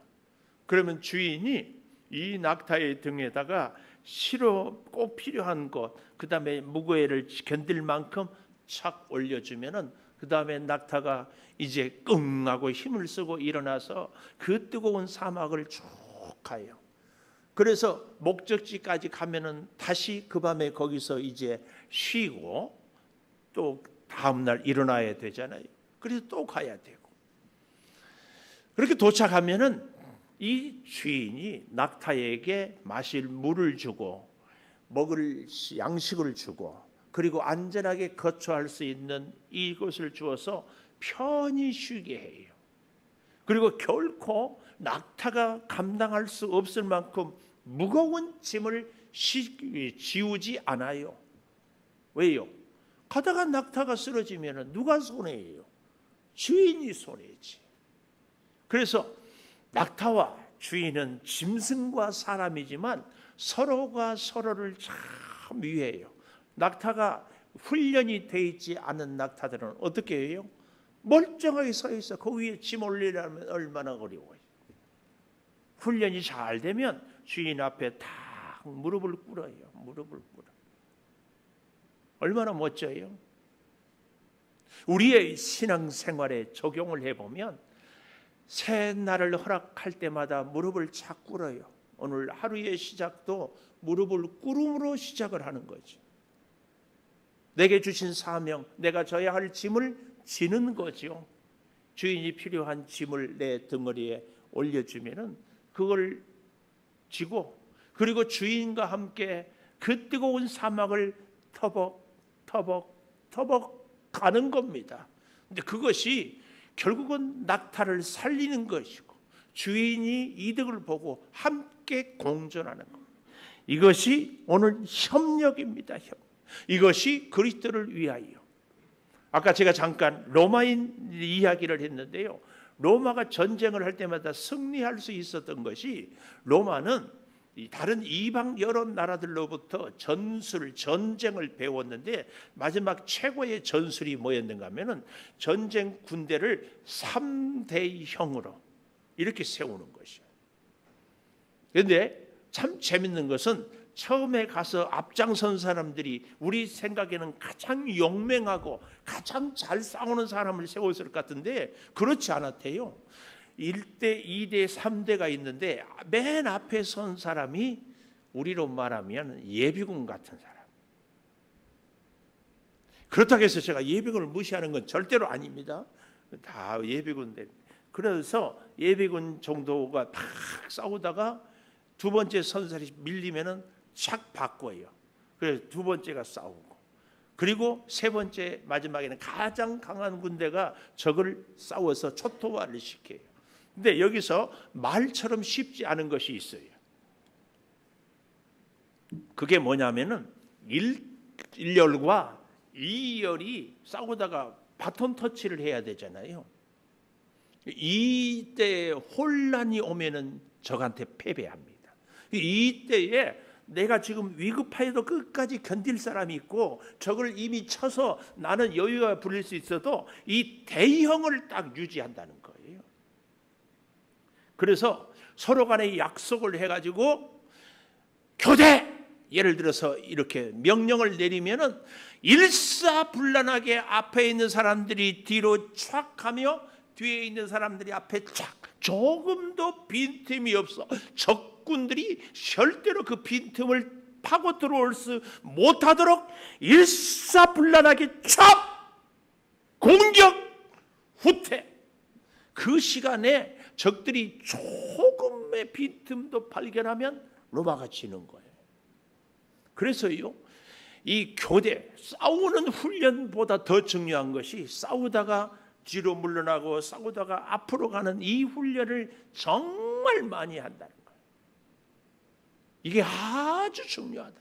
그러면 주인이 이 낙타의 등에다가 실어 꼭 필요한 것, 그 다음에 무게를 견딜 만큼 착 올려주면은 그 다음에 낙타가 이제 끙 하고 힘을 쓰고 일어나서 그 뜨거운 사막을 쭉 가요. 그래서 목적지까지 가면은 다시 그 밤에 거기서 이제 쉬고 또 다음날 일어나야 되잖아요. 그래서 또 가야 되고. 그렇게 도착하면은 이 주인이 낙타에게 마실 물을 주고 먹을 양식을 주고 그리고 안전하게 거처할 수 있는 이것을 주어서 편히 쉬게 해요. 그리고 결코 낙타가 감당할 수 없을 만큼 무거운 짐을 지우지 않아요. 왜요? 가다가 낙타가 쓰러지면 누가 손해예요? 주인이 손해지. 그래서 낙타와 주인은 짐승과 사람이지만 서로가 서로를 참 위해요. 낙타가 훈련이 돼 있지 않은 낙타들은 어떻게 해요? 멀쩡하게 서 있어. 그 위에 짐 올리려면 얼마나 어려워요. 훈련이 잘 되면 주인 앞에 딱 무릎을 꿇어요. 무릎을 꿇어. 얼마나 멋져요. 우리의 신앙생활에 적용을 해보면 새 날을 허락할 때마다 무릎을 착 꿇어요. 오늘 하루의 시작도 무릎을 꿇음으로 시작을 하는 거죠. 내게 주신 사명, 내가 져야 할 짐을 지는 거죠. 주인이 필요한 짐을 내 덩어리에 올려주면은 그걸 지고, 그리고 주인과 함께 그 뜨거운 사막을 터벅 가는 겁니다. 근데 그것이 결국은 낙타를 살리는 것이고 주인이 이득을 보고 함께 공존하는 것. 이것이 오늘 협력입니다. 이것이 그리스도를 위하여. 아까 제가 잠깐 로마인 이야기를 했는데요. 로마가 전쟁을 할 때마다 승리할 수 있었던 것이, 로마는 다른 이방 여러 나라들로부터 전쟁을 배웠는데 마지막 최고의 전술이 뭐였는가 하면은 전쟁 군대를 3대형으로 이렇게 세우는 것이에요. 그런데 참 재밌는 것은 처음에 가서 앞장선 사람들이 우리 생각에는 가장 용맹하고 가장 잘 싸우는 사람을 세웠을 것 같은데 그렇지 않았대요. 1대, 2대, 3대가 있는데 맨 앞에 선 사람이 우리로 말하면 예비군 같은 사람. 그렇다고 해서 제가 예비군을 무시하는 건 절대로 아닙니다. 다 예비군들. 그래서 예비군 정도가 막 싸우다가 두 번째 선살이 밀리면은 착 바꿔요. 그래서 두 번째가 싸우고, 그리고 세 번째 마지막에는 가장 강한 군대가 적을 싸워서 초토화를 시켜요. 근데 여기서 말처럼 쉽지 않은 것이 있어요. 그게 뭐냐면은 1열과 2열이 싸우다가 바톤 터치를 해야 되잖아요. 이때 혼란이 오면은 적한테 패배합니다. 이때에 내가 지금 위급하여도 끝까지 견딜 사람이 있고 적을 이미 쳐서 나는 여유가 부릴 수 있어도 이 대형을 딱 유지한다는 거예요. 그래서 서로 간에 약속을 해가지고 교대! 예를 들어서 이렇게 명령을 내리면은 일사불란하게 앞에 있는 사람들이 뒤로 촥 하며 뒤에 있는 사람들이 앞에 촥, 조금도 빈틈이 없어 적군들이 절대로 그 빈틈을 파고 들어올 수 못하도록 일사불란하게 촥 공격 후퇴. 그 시간에 적들이 조금의 빈틈도 발견하면 로마가 지는 거예요. 그래서요, 이 교대, 싸우는 훈련보다 더 중요한 것이 싸우다가 뒤로 물러나고 싸우다가 앞으로 가는 이 훈련을 정말 많이 한다는 거예요. 이게 아주 중요하다.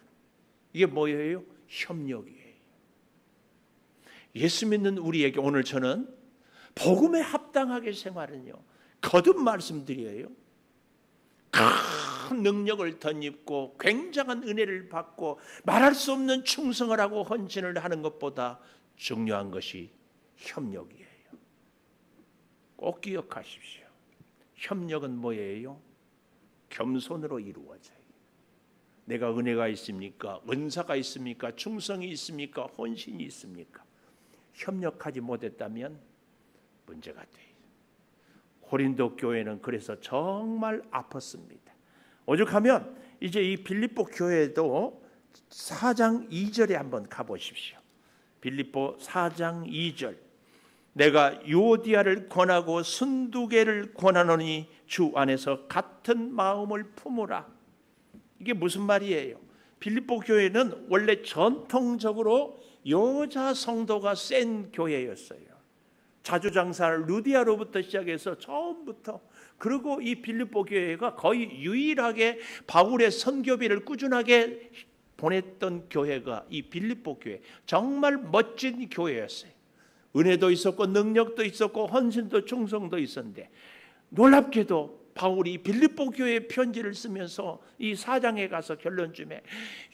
이게 뭐예요? 협력이에요. 예수 믿는 우리에게 오늘 저는 복음에 합당하게 생활은요, 거듭 말씀드려요, 큰 능력을 덧입고 굉장한 은혜를 받고 말할 수 없는 충성을 하고 헌신을 하는 것보다 중요한 것이 협력이에요. 꼭 기억하십시오. 협력은 뭐예요? 겸손으로 이루어져요. 내가 은혜가 있습니까? 은사가 있습니까? 충성이 있습니까? 헌신이 있습니까? 협력하지 못했다면 문제가 돼요. 고린도 교회는 그래서 정말 아팠습니다. 오죽하면 이제 이 빌립보 교회도 4장 2절에 한번 가보십시오. 빌립보 4장 2절. 내가 유오디아를 권하고 순두개를 권하노니 주 안에서 같은 마음을 품으라. 이게 무슨 말이에요? 빌립보 교회는 원래 전통적으로 여자 성도가 센 교회였어요. 자주장사 루디아로부터 시작해서 처음부터, 그리고 이 빌립보 교회가 거의 유일하게 바울의 선교비를 꾸준하게 보냈던 교회가 이 빌립보 교회, 정말 멋진 교회였어요. 은혜도 있었고 능력도 있었고 헌신도 충성도 있었는데, 놀랍게도 바울이 빌립보 교회에 편지를 쓰면서 이 4장에 가서 결론쯤에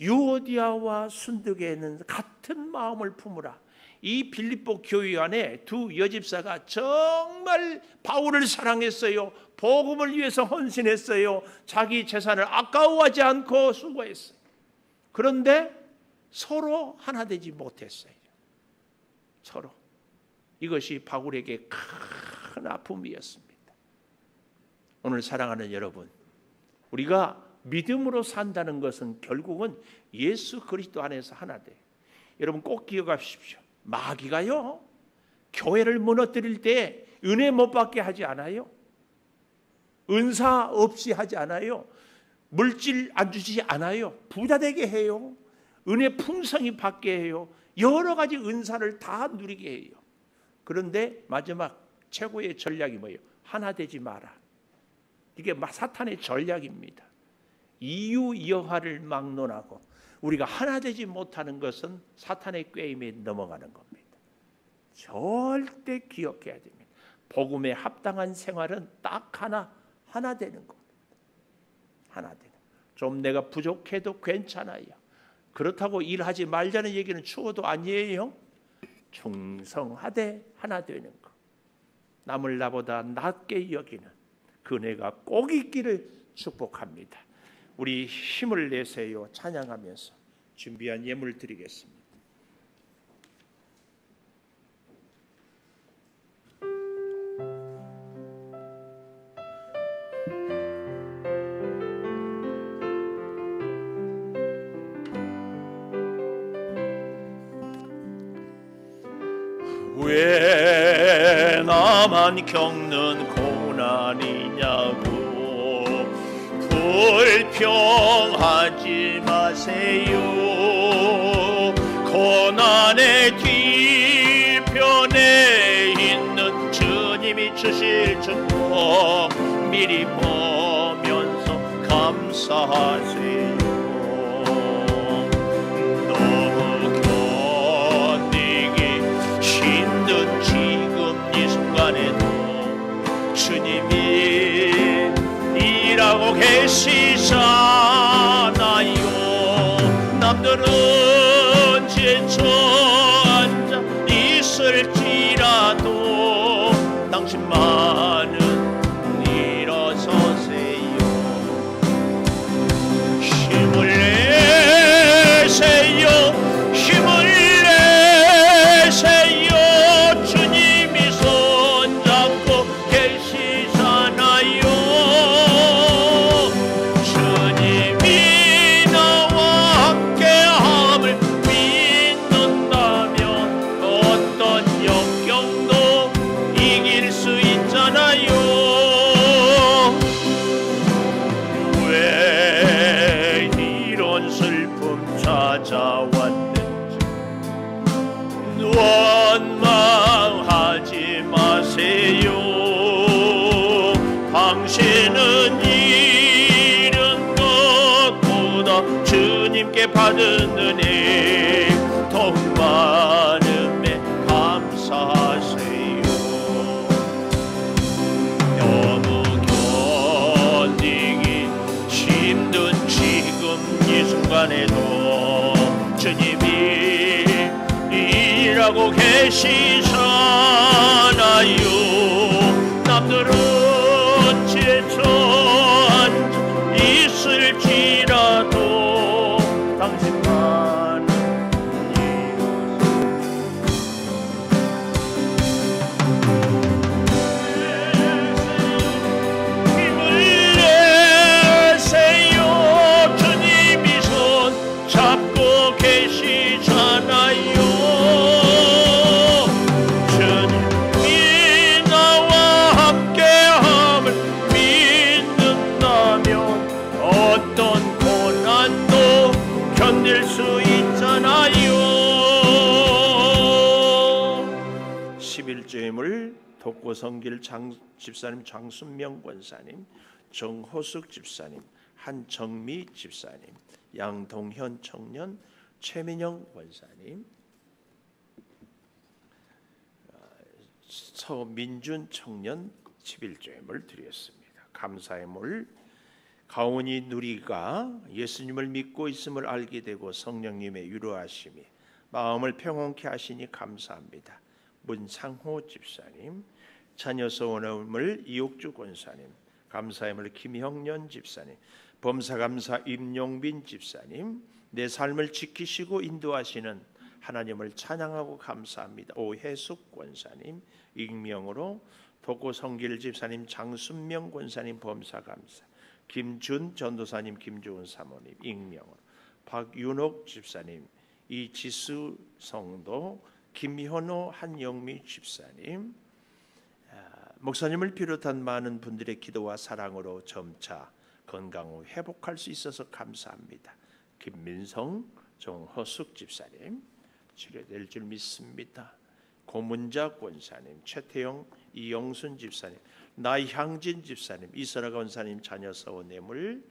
유오디아와 순두개는 같은 마음을 품으라. 이 빌립보 교회 안에 두 여집사가 정말 바울을 사랑했어요. 복음을 위해서 헌신했어요. 자기 재산을 아까워하지 않고 수고했어요. 그런데 서로 하나 되지 못했어요. 서로. 이것이 바울에게 큰 아픔이었습니다. 오늘 사랑하는 여러분, 우리가 믿음으로 산다는 것은 결국은 예수 그리스도 안에서 하나 돼요. 여러분 꼭 기억하십시오. 마귀가요, 교회를 무너뜨릴 때 은혜 못 받게 하지 않아요. 은사 없이 하지 않아요. 물질 안 주지 않아요. 부자 되게 해요. 은혜 풍성히 받게 해요. 여러 가지 은사를 다 누리게 해요. 그런데 마지막 최고의 전략이 뭐예요? 하나 되지 마라. 이게 사탄의 전략입니다. 이유여하를 막론하고 우리가 하나 되지 못하는 것은 사탄의 꾀임에 넘어가는 겁니다. 절대 기억해야 됩니다. 복음에 합당한 생활은 딱 하나 되는 겁니다. 하나 되는. 좀 내가 부족해도 괜찮아요. 그렇다고 일하지 말자는 얘기는 추호도 아니에요. 충성하되 하나 되는 것. 남을 나보다 낮게 여기는 그 은혜가 꼭 있기를 축복합니다. 우리 힘을 내세요. 찬양하면서 준비한 예물 드리겠습니다. 왜 나만 겪는 고난이냐고 불평하지 마세요. 고난의 뒤편에 있는 주님이 주실 축복 미리 보면서 감사하세요. 너무 견디기 힘든 지금 이 순간에도 주님이 일하고 계시잖아요. 남들은 지쳐 앉아 있을지라도 당신만은 일어서세요. 힘을 내세요. 힘을 내세요. 주님이 손잡고 계시잖아요. 주님이 나와 함께함을 믿는다면 어떤 역경도 이길 수 있잖아요. 왜 이런 슬픔 찾아왔는지 원망하지 마세요. 당신은 잃은 것보다 주님께 받은 은혜 더욱 많음에 감사하세요. 너무 견디기 힘든 지금 이 순간에도 주님이 일하고 계시잖아요. 남들은 지쳐 앉아 있을지라도 당신만은 힘을 내세요. 주님이 손 잡고 계시잖아요. 주님이 나와 함께함을 믿는다면 어떤 고난도 견딜 수 있잖아요. 11조임을 독고성길 집사님, 장순명 권사님, 정호숙 집사님, 한정미 집사님, 양동현 청년, 최민영 권사님, 서민준 청년 11조임을 드렸습니다. 감사의 물 가온이 누리가 예수님을 믿고 있음을 알게 되고 성령님의 위로하심이 마음을 평온케 하시니 감사합니다. 문상호 집사님, 자녀 소원을 이옥주 권사님, 감사함을 김형년 집사님, 범사감사 임용빈 집사님, 내 삶을 지키시고 인도하시는 하나님을 찬양하고 감사합니다. 오혜숙 권사님, 익명으로 독고성길 집사님, 장순명 권사님, 범사감사, 김준 전도사님, 김주은 사모님, 익명으로 박윤옥 집사님, 이지수 성도, 김현호 한영미 집사님, 목사님을 비롯한 많은 분들의 기도와 사랑으로 점차 건강 후 회복할 수 있어서 감사합니다. 김민성, 정허숙 집사님, 치료될 줄 믿습니다. 고문자 권사님, 최태영, 이영순 집사님, 나향진 집사님, 이설아 권사님 자녀 서원예물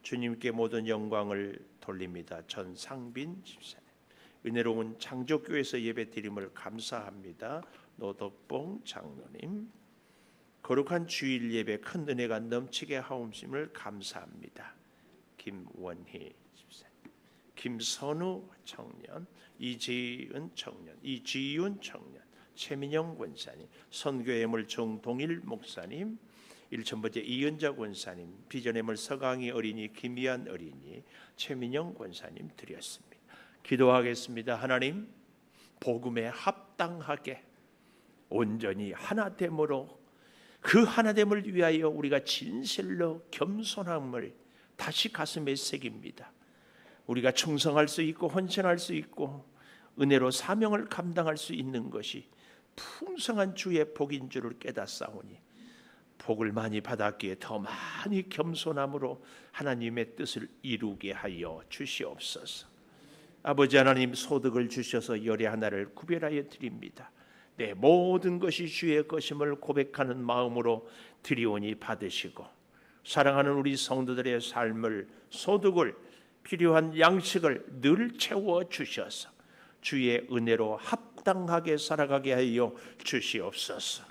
주님께 모든 영광을 돌립니다. 전상빈 집사님, 은혜로운 창조교회에서 예배드림을 감사합니다. 노덕봉 장로님, 거룩한 주일 예배 큰 은혜가 넘치게 하옵심을 감사합니다. 김원희 집사님, 김선우 청년, 이지은 청년, 이지윤 청년, 최민영 권사님, 선교예물 정동일 목사님, 일천번째 이은자 권사님, 비전예물 서강희 어린이, 김희안 어린이, 최민영 권사님 드렸습니다. 기도하겠습니다. 하나님, 복음에 합당하게 온전히 하나됨으로 그 하나됨을 위하여 우리가 진실로 겸손함을 다시 가슴에 새깁니다. 우리가 충성할 수 있고 헌신할 수 있고 은혜로 사명을 감당할 수 있는 것이 풍성한 주의 복인 줄을 깨닫사오니 복을 많이 받았기에 더 많이 겸손함으로 하나님의 뜻을 이루게 하여 주시옵소서. 아버지 하나님, 소득을 주셔서 열의 하나를 구별하여 드립니다. 내 모든 것이 주의 것임을 고백하는 마음으로 드리오니 받으시고, 사랑하는 우리 성도들의 삶을, 소득을, 필요한 양식을 늘 채워 주셔서 주의 은혜로 합당하게 살아가게 하여 주시옵소서.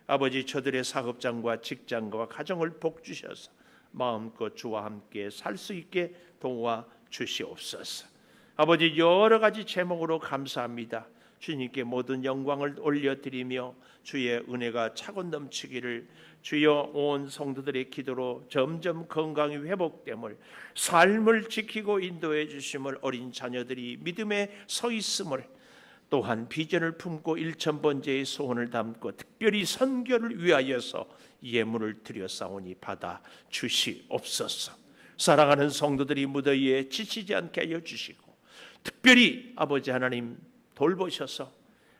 아버지, 저들의 사업장과 직장과 가정을 복 주셔서 마음껏 주와 함께 살 수 있게 도와 주시옵소서. 아버지, 여러 가지 제목으로 감사합니다. 주님께 모든 영광을 올려드리며 주의 은혜가 차고 넘치기를, 주여 온 성도들의 기도로 점점 건강이 회복됨을, 삶을 지키고 인도해 주심을, 어린 자녀들이 믿음에 서 있음을, 또한 비전을 품고 일천번제의 소원을 담고 특별히 선교를 위하여서 예물을 드렸사오니 받아 주시옵소서. 사랑하는 성도들이 무더위에 지치지 않게 하여 주시고, 특별히 아버지 하나님 돌보셔서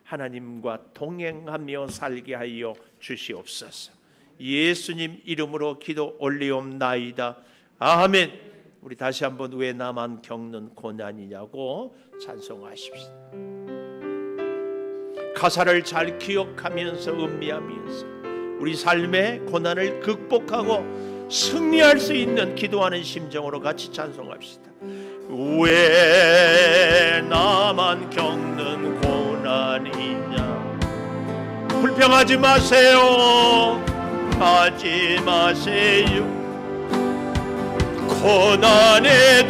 하나님과 동행하며 살게 하여 주시옵소서. 예수님 이름으로 기도 올리옵나이다. 아멘. 우리 다시 한번 왜 나만 겪는 고난이냐고 찬송하십시다. 가사를 잘 기억하면서 음미하면서 우리 삶의 고난을 극복하고 승리할 수 있는 기도하는 심정으로 같이 찬송합시다. 왜 나만 겪는 고난이냐. 불평하지 마세요. 하지 마세요. 고난의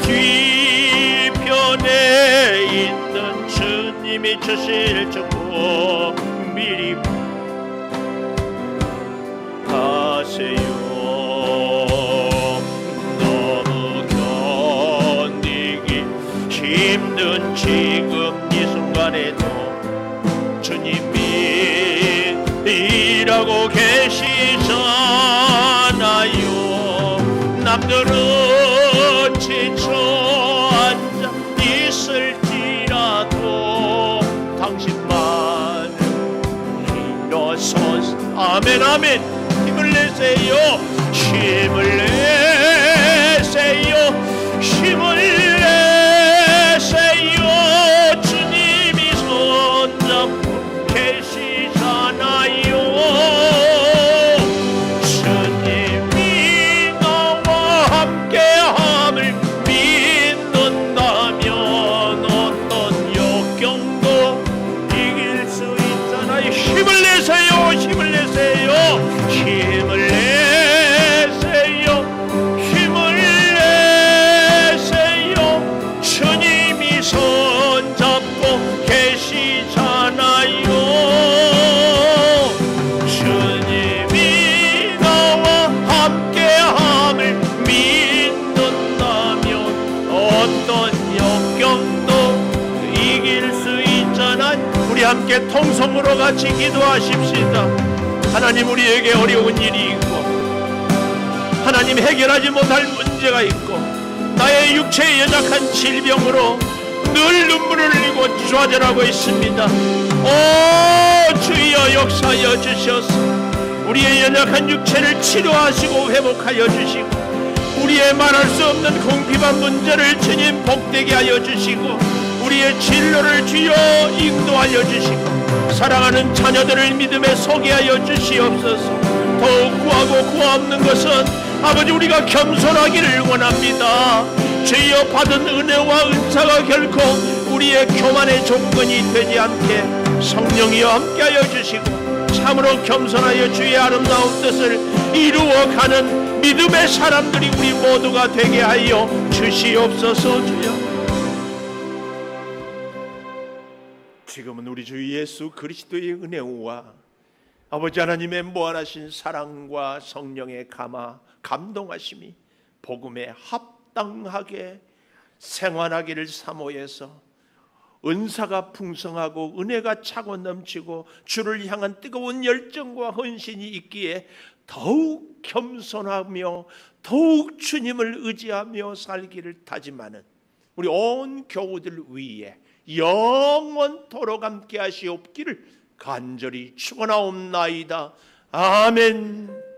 뒤편에 있는 주님이 주실 정보 미리 하세요. 힘든 지금 이 순간에도 주님이 일하고 계시잖아요. 남들은 지쳐 앉아 있을지라도 당신만 일어서서 아멘 아멘 힘을 내세요. 힘을 내세요. 힘을 주님이 손잡고 계시잖아요. 주님이 나와 함께함을 믿는다면 어떤 역경도 이길 수 있잖아요. 힘을 내세요. 힘을 내세요. 힘을 내세요. 우리 함께 통성으로 같이 기도하십시다. 하나님, 우리에게 어려운 일이 있고 하나님 해결하지 못할 문제가 있고 나의 육체의 연약한 질병으로 늘 눈물을 흘리고 좌절하고 있습니다. 오 주여 역사하여 주셔서 우리의 연약한 육체를 치료하시고 회복하여 주시고 우리의 말할 수 없는 궁핍한 문제를 주님 복되게 하여 주시고 우리의 진로를 주여 인도하여 주시고 사랑하는 자녀들을 믿음에 서게 하여 주시옵소서. 더욱 구하고 구하없는 것은 아버지 우리가 겸손하기를 원합니다. 주여 받은 은혜와 은사가 결코 우리의 교만의 조건이 되지 않게 성령이여 함께하여 주시고 참으로 겸손하여 주의 아름다운 뜻을 이루어가는 믿음의 사람들이 우리 모두가 되게 하여 주시옵소서. 주여, 지금은 우리 주 예수 그리스도의 은혜와 아버지 하나님의 무한하신 사랑과 성령의 감동하심이 복음에 합당하게 생활하기를 사모해서 은사가 풍성하고 은혜가 차고 넘치고 주를 향한 뜨거운 열정과 헌신이 있기에 더욱 겸손하며 더욱 주님을 의지하며 살기를 다짐하는 우리 온 교우들 위에 영원토록 함께 하시옵기를 간절히 축원하옵나이다. 아멘.